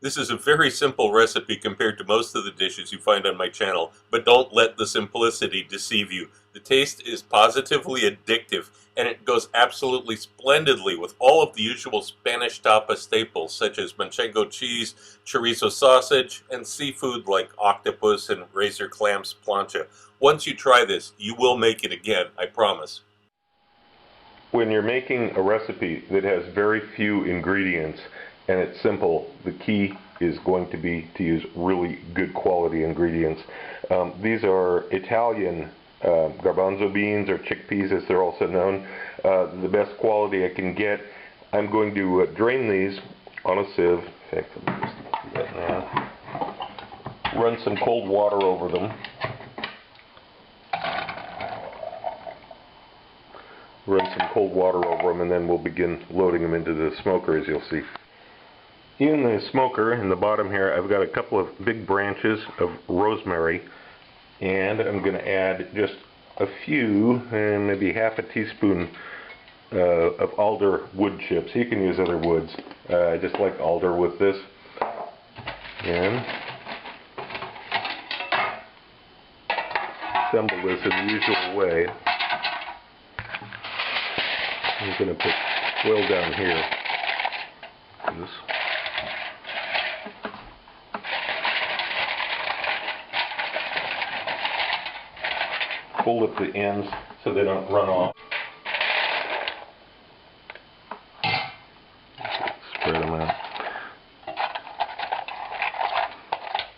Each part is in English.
This is a very simple recipe compared to most of the dishes you find on my channel, but don't let the simplicity deceive you. The taste is positively addictive, and it goes absolutely splendidly with all of the usual Spanish tapas staples such as manchego cheese, chorizo sausage, and seafood like octopus and razor clams plancha. Once you try this, you will make it again, I promise. When you're making a recipe that has very few ingredients and it's simple, the key is going to be to use really good quality ingredients. These are Italian garbanzo beans, or chickpeas as they're also known. The best quality I can get. I'm going to drain these on a sieve. In fact, let me just do that now. Run some cold water over them. Run some cold water over them, and then we'll begin loading them into the smoker, as you'll see. In the smoker, in the bottom here, I've got a couple of big branches of rosemary, and I'm going to add just a few, maybe half a teaspoon of alder wood chips. You can use other woods. I just like alder with this. And assemble this in the usual way. I'm going to put oil down here. This. Fold up the ends so they don't run off. Spread them out.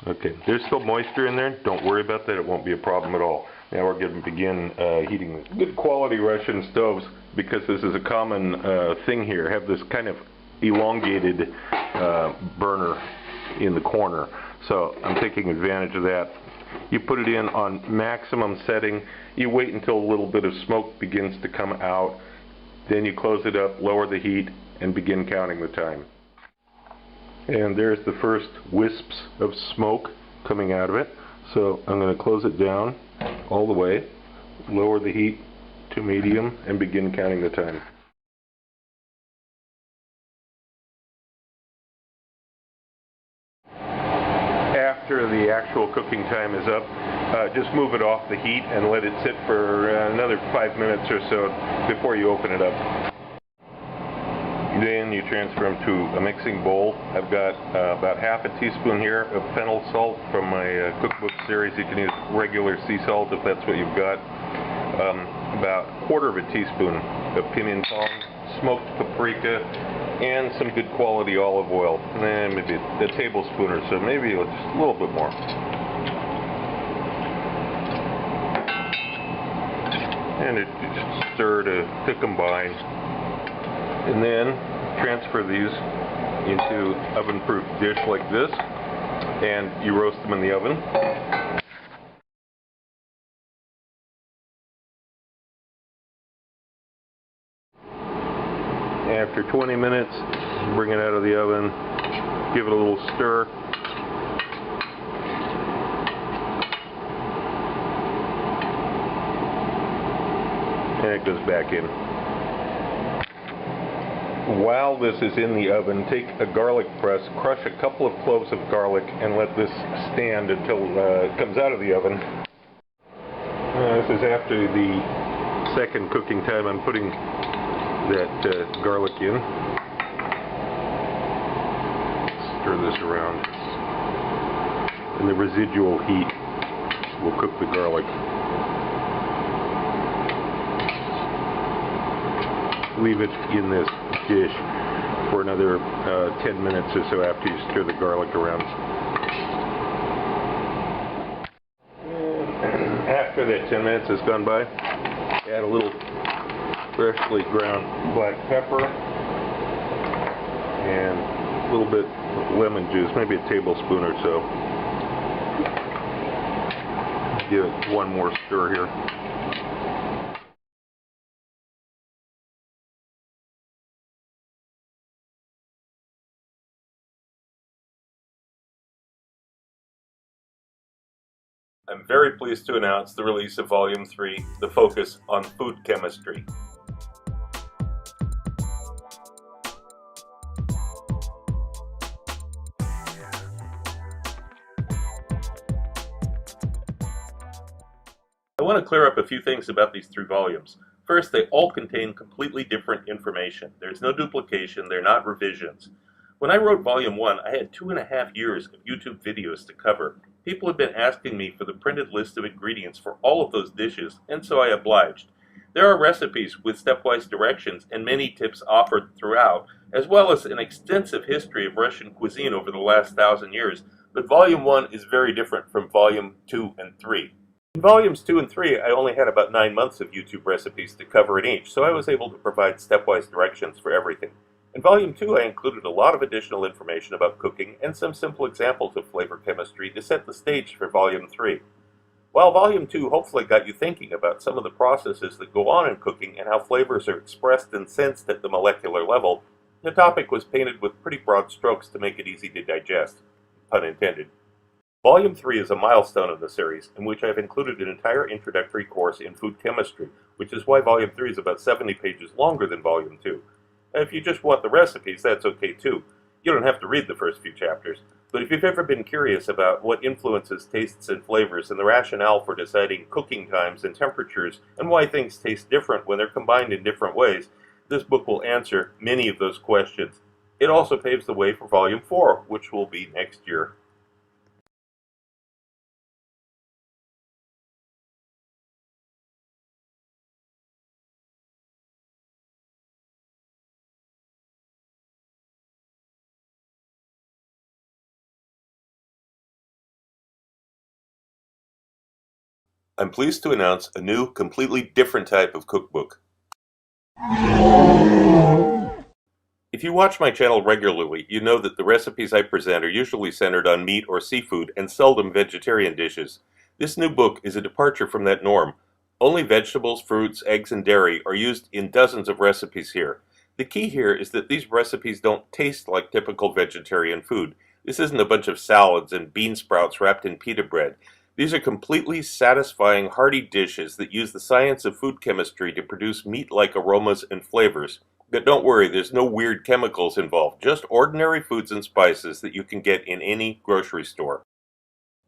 Okay, there's still moisture in there. Don't worry about that. It won't be a problem at all. Now we're going to begin heating good quality Russian stoves, because this is a common thing here. Have this kind of elongated burner in the corner. So I'm taking advantage of that. You put it in on maximum setting. You wait until a little bit of smoke begins to come out. Then you close it up, lower the heat, and begin counting the time. And there's the first wisps of smoke coming out of it. So I'm going to close it down all the way, lower the heat to medium, and begin counting the time. After the actual cooking time is up, just move it off the heat and let it sit for another 5 minutes or so before you open it up. Then you transfer them to a mixing bowl. I've got about half a teaspoon here of fennel salt from my cookbook series. You can use regular sea salt if that's what you've got. About a quarter of a teaspoon of pimenton, smoked paprika, and some good quality olive oil. And maybe a tablespoon or so, maybe just a little bit more. And it just stir to combine. And then transfer these into oven-proof dish like this, and you roast them in the oven. After 20 minutes, bring it out of the oven, give it a little stir. And it goes back in. While this is in the oven, take a garlic press, crush a couple of cloves of garlic, and let this stand until it comes out of the oven. This is after the second cooking time. I'm putting that garlic in. Stir this around. And the residual heat will cook the garlic. Leave it in this dish for another 10 minutes or so after you stir the garlic around. And after that 10 minutes has gone by, add a little freshly ground black pepper and a little bit of lemon juice, maybe a tablespoon or so. Give it one more stir here. I'm very pleased to announce the release of Volume 3, The Focus on Food Chemistry. I want to clear up a few things about these 3 volumes. First, they all contain completely different information. There's no duplication, they're not revisions. When I wrote Volume 1, I had 2.5 years of YouTube videos to cover. People had been asking me for the printed list of ingredients for all of those dishes, and so I obliged. There are recipes with stepwise directions and many tips offered throughout, as well as an extensive history of Russian cuisine over the last 1,000 years, but Volume 1 is very different from Volume 2 and 3. In Volumes 2 and 3, I only had about 9 months of YouTube recipes to cover in each, so I was able to provide stepwise directions for everything. In Volume 2, I included a lot of additional information about cooking and some simple examples of flavor chemistry to set the stage for Volume 3. While Volume 2 hopefully got you thinking about some of the processes that go on in cooking and how flavors are expressed and sensed at the molecular level, the topic was painted with pretty broad strokes to make it easy to digest, pun intended. Volume 3 is a milestone of the series, in which I have included an entire introductory course in food chemistry, which is why Volume 3 is about 70 pages longer than Volume 2. If you just want the recipes, that's okay too. You don't have to read the first few chapters. But if you've ever been curious about what influences tastes and flavors and the rationale for deciding cooking times and temperatures and why things taste different when they're combined in different ways, this book will answer many of those questions. It also paves the way for Volume 4, which will be next year. I'm pleased to announce a new, completely different type of cookbook. If you watch my channel regularly, you know that the recipes I present are usually centered on meat or seafood and seldom vegetarian dishes. This new book is a departure from that norm. Only vegetables, fruits, eggs, and dairy are used in dozens of recipes here. The key here is that these recipes don't taste like typical vegetarian food. This isn't a bunch of salads and bean sprouts wrapped in pita bread. These are completely satisfying, hearty dishes that use the science of food chemistry to produce meat-like aromas and flavors. But don't worry, there's no weird chemicals involved, just ordinary foods and spices that you can get in any grocery store.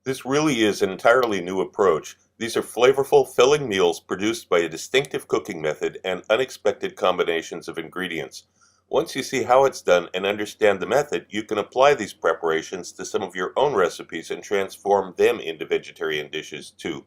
This really is an entirely new approach. These are flavorful, filling meals produced by a distinctive cooking method and unexpected combinations of ingredients. Once you see how it's done and understand the method, you can apply these preparations to some of your own recipes and transform them into vegetarian dishes too.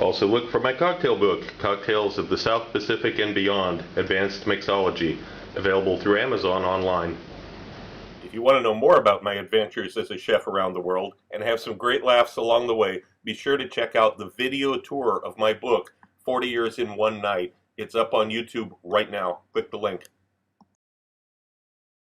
Also look for my cocktail book, Cocktails of the South Pacific and Beyond, Advanced Mixology, available through Amazon online. If you want to know more about my adventures as a chef around the world and have some great laughs along the way, be sure to check out the video tour of my book, 40 Years in One Night. It's up on YouTube right now. Click the link.